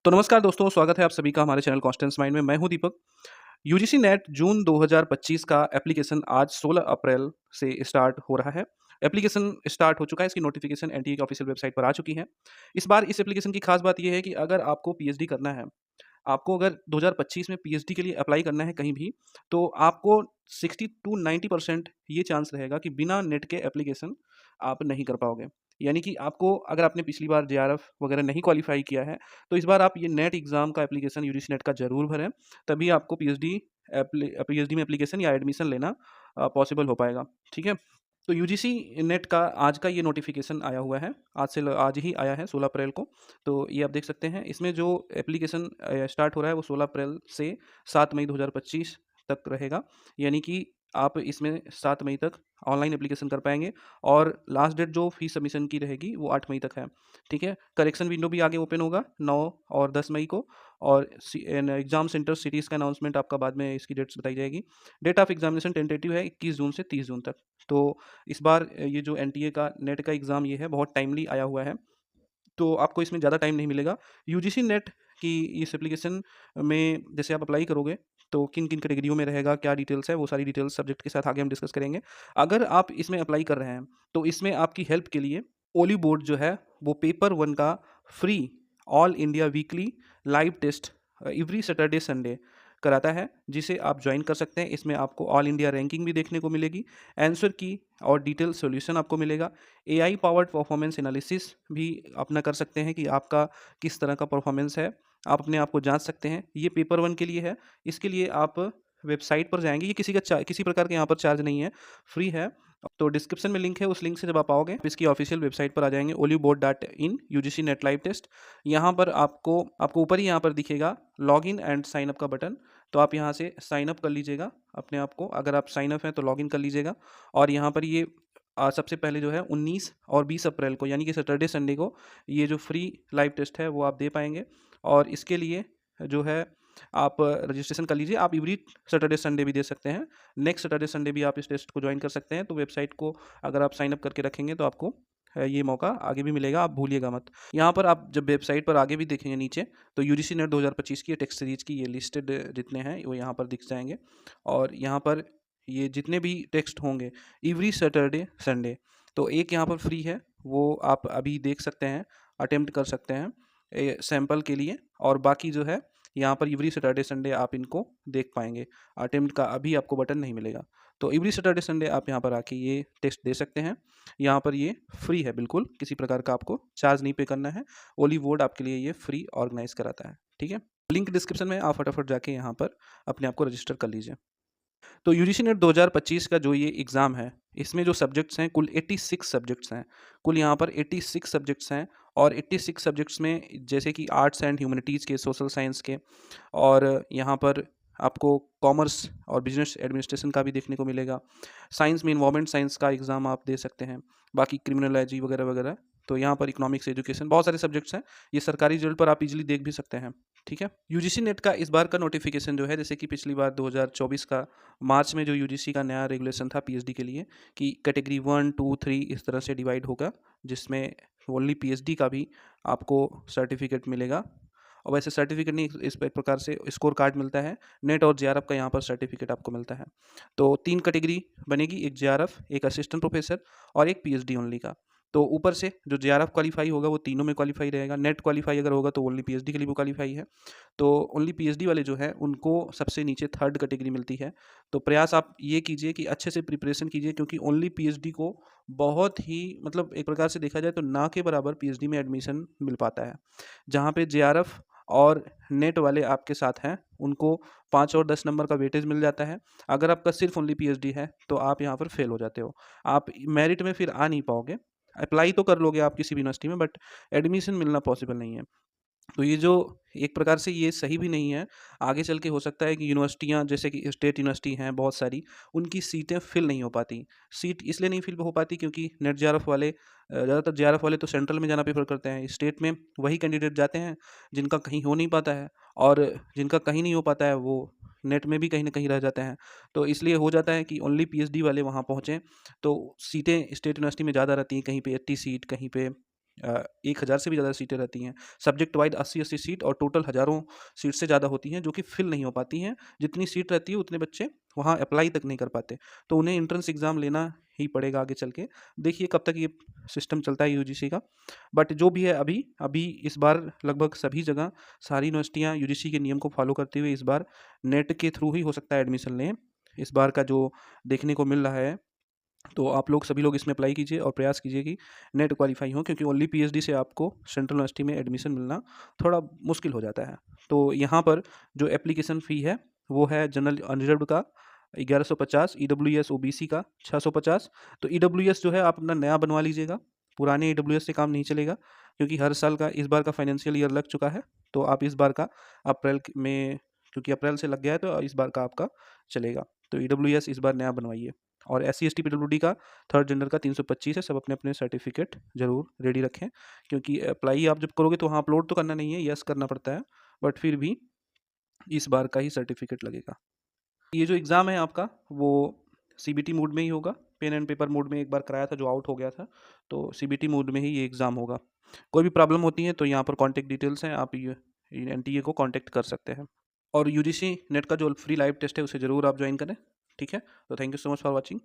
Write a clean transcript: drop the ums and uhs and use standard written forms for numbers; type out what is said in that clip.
तो नमस्कार दोस्तों, स्वागत है आप सभी का हमारे चैनल कॉन्स्टेंट माइंड में। मैं हूं दीपक। यूजीसी नेट जून 2025 का एप्लीकेशन आज 16 अप्रैल से स्टार्ट हो रहा है। एप्लीकेशन स्टार्ट हो चुका है, इसकी नोटिफिकेशन एनटीए की ऑफिशियल वेबसाइट पर आ चुकी है। इस बार इस एप्लीकेशन की खास बात यह है कि अगर आपको पीएचडी करना है, आपको अगर 2025 में पीएचडी के लिए अप्लाई करना है कहीं भी, तो आपको 60 टू 90% ये चांस रहेगा कि बिना नेट के एप्लीकेशन आप नहीं कर पाओगे। यानी कि आपको, अगर आपने पिछली बार जेआरएफ वगैरह नहीं क्वालिफाई किया है, तो इस बार आप ये नेट एग्ज़ाम का एप्लीकेशन यूजीसी नेट का ज़रूर भरें, तभी आपको पीएचडी में एप्लीकेशन या एडमिशन लेना पॉसिबल हो पाएगा। ठीक है? तो यूजीसी नेट का आज का ये नोटिफिकेशन आया हुआ है, आज ही आया है 16 अप्रैल को। तो ये आप देख सकते हैं, इसमें जो एप्लीकेशन स्टार्ट हो रहा है वो 16 अप्रैल से 7 मई 2025 तक रहेगा। यानी कि आप इसमें 7 मई तक ऑनलाइन एप्लीकेशन कर पाएँगे और लास्ट डेट जो फीस सबमिशन की रहेगी वो 8 मई तक है। ठीक है? करेक्शन विंडो भी आगे ओपन होगा 9 और 10 मई को, और एग्ज़ाम सेंटर सिटीज़ का अनाउंसमेंट आपका बाद में इसकी डेट्स बताई जाएगी। डेट ऑफ एग्ज़ामिनेशन टेंटेटिव है 21 जून से 30 जून तक। तो इस बार ये जो एनटीए का नेट का एग्ज़ाम ये है, बहुत टाइमली आया हुआ है, तो आपको इसमें ज़्यादा टाइम नहीं मिलेगा। यूजीसी नेट की इस एप्लीकेशन में जैसे आप अप्लाई करोगे, तो किन-किन कैटेगरियों में रहेगा, क्या डिटेल्स है, वो सारी डिटेल्स सब्जेक्ट के साथ आगे हम डिस्कस करेंगे। अगर आप इसमें अप्लाई कर रहे हैं, तो इसमें आपकी हेल्प के लिए ओली बोर्ड जो है, वो पेपर 1 का free all India weekly live test every Saturday Sunday कराता है, जिसे आप जॉइन कर सकते हैं। इसमें आपको ऑल इंडिया रैंकिंग भी देखने को मिलेगी, आंसर की और डिटेल सॉल्यूशन आपको मिलेगा। एआई पावर्ड परफॉर्मेंस एनालिसिस भी अपना कर सकते हैं कि आपका किस तरह का परफॉर्मेंस है, आप अपने आप को जांच सकते हैं। ये पेपर 1 के लिए है। इसके लिए आप वेबसाइट पर जाएँगे, ये किसी प्रकार का यहाँ पर चार्ज नहीं है, फ्री है। तो डिस्क्रिप्शन में लिंक है, उस लिंक से जब आप आओगे, आप इसकी ऑफिशियल वेबसाइट पर आ जाएँगे, oliboard.in UGC net live test. यहाँ पर आपको आपको ऊपर ही यहाँ पर दिखेगा लॉगिन एंड साइन अप का बटन, तो आप यहाँ से साइन अप कर लीजिएगा अपने आप को। अगर आप साइन अप हैं तो लॉगिन कर लीजिएगा, और यहाँ पर ये सबसे पहले जो है 19 और 20 अप्रैल को, यानी कि सैटरडे संडे को, ये जो फ्री लाइव टेस्ट है वो आप दे पाएँगे। और इसके लिए जो है आप रजिस्ट्रेशन कर लीजिए। आप एवरी सैटरडे संडे भी दे सकते हैं। नेक्स्ट सैटरडे संडे भी आप इस टेस्ट को जॉइन कर सकते हैं। तो वेबसाइट को अगर आप साइन अप करके रखेंगे तो आपको ये मौका आगे भी मिलेगा, आप भूलिएगा मत। यहाँ पर आप जब वेबसाइट पर आगे भी देखेंगे नीचे, तो यूजीसी नेट 2025 की टेक्स्ट सीरीज़ की ये लिस्टेड जितने हैं वो यहाँ पर दिख जाएँगे, और यहाँ पर ये जितने भी टेक्स्ट होंगे एवरी सैटरडे संडे, तो एक यहाँ पर फ्री है, वो आप अभी देख सकते हैं, अटेम्प्ट कर सकते हैं सैंपल के लिए। और बाकी जो है यहाँ पर एवरी सैटरडे संडे आप इनको देख पाएँगे। अटेम्प्ट का अभी आपको बटन नहीं मिलेगा। तो एवरी सैटरडे संडे आप यहाँ पर आके ये टेस्ट दे सकते हैं। यहाँ पर ये फ्री है बिल्कुल, किसी प्रकार का आपको चार्ज नहीं पे करना है। ओली बोर्ड आपके लिए ये फ्री ऑर्गेनाइज़ कराता है। ठीक है? लिंक डिस्क्रिप्शन में, आप फटाफट जाके यहाँ पर अपने आप को रजिस्टर कर लीजिए। तो यूजीसी नेट 2025 का जो ये एग्ज़ाम है, इसमें जो सब्जेक्ट्स हैं, कुल 86 सब्जेक्ट्स हैं। कुल यहाँ पर 86 सब्जेक्ट्स हैं, और 86 सब्जेक्ट्स में जैसे कि आर्ट्स एंड ह्यूमैनिटीज़ के, सोशल साइंस के, और यहाँ पर आपको कॉमर्स और बिजनेस एडमिनिस्ट्रेशन का भी देखने को मिलेगा। साइंस में एनवायरनमेंट साइंस का एग्ज़ाम आप दे सकते हैं। बाकी क्रिमिनोलॉजी वगैरह वगैरह। तो यहाँ पर इकोनॉमिक्स, एजुकेशन, बहुत सारे सब्जेक्ट्स हैं। ये सरकारी रिजल्ट पर आप इजीली देख भी सकते हैं। ठीक है? यूजीसी नेट का इस बार का नोटिफिकेशन जो है, जैसे कि पिछली बार 2024 का मार्च में जो यूजीसी का नया रेगुलेशन था पीएचडी के लिए, कि कैटेगरी 1, 2, 3 इस तरह से डिवाइड होगा, जिसमें ओनली पीएचडी का भी आपको सर्टिफिकेट मिलेगा। और वैसे सर्टिफिकेट नहीं, इस प्रकार से स्कोर कार्ड मिलता है। नेट और जेआरएफ का यहाँ पर सर्टिफिकेट आपको मिलता है। तो 3 कैटेगरी बनेगी, एक जेआरएफ, एक असिस्टेंट प्रोफेसर और एक पीएचडी ओनली का। तो ऊपर से जो जेआरएफ क्वालीफाई होगा वो तीनों में क्वालीफाई रहेगा। नेट क्वालीफाई अगर होगा तो ओनली पीएचडी के लिए वो क्वालीफाई है। तो ओनली पीएचडी वाले जो हैं उनको सबसे नीचे 3rd कैटेगरी मिलती है। तो प्रयास आप ये कीजिए कि अच्छे से प्रिपरेशन कीजिए, क्योंकि ओनली पीएचडी को बहुत ही, मतलब एक प्रकार से देखा जाए तो ना के बराबर पीएचडी में एडमिशन मिल पाता है। जहाँ पे जेआरएफ और नेट वाले आपके साथ हैं, उनको 5 और 10 नंबर का वेटेज मिल जाता है। अगर आपका सिर्फ ओनली पीएचडी है तो आप यहाँ पर फेल हो जाते हो। आप मेरिट में फिर आ नहीं पाओगे। अप्लाई तो कर लोगे आप किसी भी यूनिवर्सिटी में, बट एडमिशन मिलना पॉसिबल नहीं है। तो ये जो एक प्रकार से ये सही भी नहीं है। आगे चल के हो सकता है कि यूनिवर्सिटियाँ, जैसे कि स्टेट यूनिवर्सिटी हैं बहुत सारी, उनकी सीटें फिल नहीं हो पाती। सीट इसलिए नहीं फिल हो पाती क्योंकि नेट जेआरएफ वाले, ज़्यादातर जेआरएफ वाले तो सेंट्रल में जाना प्रेफ़र करते हैं। स्टेट में वही कैंडिडेट जाते हैं जिनका कहीं हो नहीं पाता है, और जिनका कहीं नहीं हो पाता है वो नेट में भी कहीं न कहीं रह जाते हैं। तो इसलिए हो जाता है कि ओनली पीएचडी वाले वहाँ पहुँचे, तो सीटें स्टेट यूनिवर्सिटी में ज़्यादा रहती हैं, कहीं पे 80 सीट, कहीं पे 1000 से भी ज़्यादा सीटें रहती हैं। सब्जेक्ट वाइज़ 80-80 सीट और टोटल हज़ारों सीट से ज़्यादा होती हैं, जो कि फिल नहीं हो पाती हैं। जितनी सीट रहती है उतने बच्चे वहाँ अप्लाई तक नहीं कर पाते। तो उन्हें एंट्रेंस एग्ज़ाम लेना ही पड़ेगा आगे चल के। देखिए कब तक ये सिस्टम चलता है यूजीसी का। बट जो भी है अभी अभी इस बार लगभग सभी जगह सारी यूनिवर्सिटियाँ यूजीसी के नियम को फ़ॉलो करते हुए इस बार नेट के थ्रू ही हो सकता है एडमिशन लें। इस बार का जो देखने को मिल रहा है, तो आप लोग सभी लोग इसमें अप्लाई कीजिए और प्रयास कीजिए कि नेट क्वालीफाई हो, क्योंकि ओनली पीएचडी से आपको सेंट्रल यूनिवर्सिटी में एडमिशन मिलना थोड़ा मुश्किल हो जाता है। तो यहाँ पर जो एप्लीकेशन फ़ी है वो है जनरल अनरिजर्व्ड का 1150, ईडब्ल्यूएस ओबीसी का 650। तो ईडब्ल्यूएस जो है आप अपना नया बनवा लीजिएगा, पुराने ईडब्ल्यूएस से काम नहीं चलेगा, क्योंकि हर साल का इस बार का फाइनेंशियल ईयर लग चुका है। तो आप इस बार का अप्रैल में, क्योंकि अप्रैल से लग गया है तो इस बार का आपका चलेगा। तो ईडब्ल्यूएस इस बार नया बनवाइए। और एससी एसटी पीडब्ल्यूडी का थर्ड जेंडर का 325 है। सब अपने अपने सर्टिफिकेट ज़रूर रेडी रखें, क्योंकि अप्लाई आप जब करोगे तो वहाँ अपलोड तो करना नहीं है, यस करना पड़ता है, बट फिर भी इस बार का ही सर्टिफिकेट लगेगा। ये जो एग्ज़ाम है आपका वो सीबीटी मोड में ही होगा। पेन एंड पेपर मोड में एक बार कराया था जो आउट हो गया था, तो सीबीटी मोड में ही ये एग्ज़ाम होगा। कोई भी प्रॉब्लम होती है तो यहाँ पर कॉन्टैक्ट डिटेल्स हैं, आप ये एनटीए को कॉन्टैक्ट कर सकते हैं। और यूजीसी नेट का जो फ्री लाइव टेस्ट है उसे ज़रूर आप ज्वाइन करें। ठीक है, तो thank you so much for watching.